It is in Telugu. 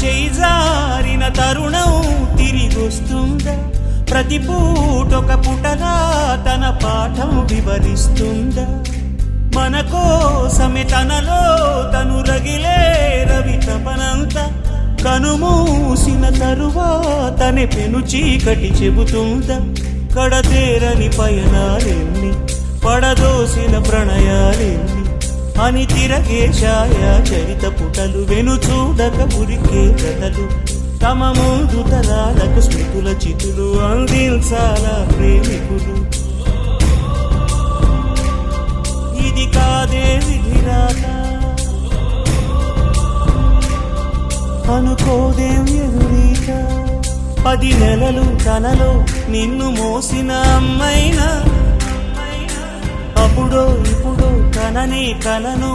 చేయి జారిన తరుణం తిరిగొస్తుందా? ప్రతి పూటొక పుటలా తన పాఠం వివరిస్తుందా? మన కోసమే తనలో తను రగిలే రవి తపనంత కనుమూసిన తరువాతనే పెను చీకటి చెబుతుందా? కడతేరని పయనాలెన్ని, పడదోసిన ప్రణయాలెన్ని అని తిరగే ఛాయా చరిత పుటలు, వెను చూడక ఉరికే కథలు, తమ ముందు తరాలకు స్మృతుల చితులు అందించాలా ప్రేమికులు. ఇది కాదే విధిరాత, అనుకోదేం ఎదురీత. 10 నెలలు తనలో నిన్ను మోసిన అమ్మైనా, అప్పుడో ఇప్పుడో కనని కలను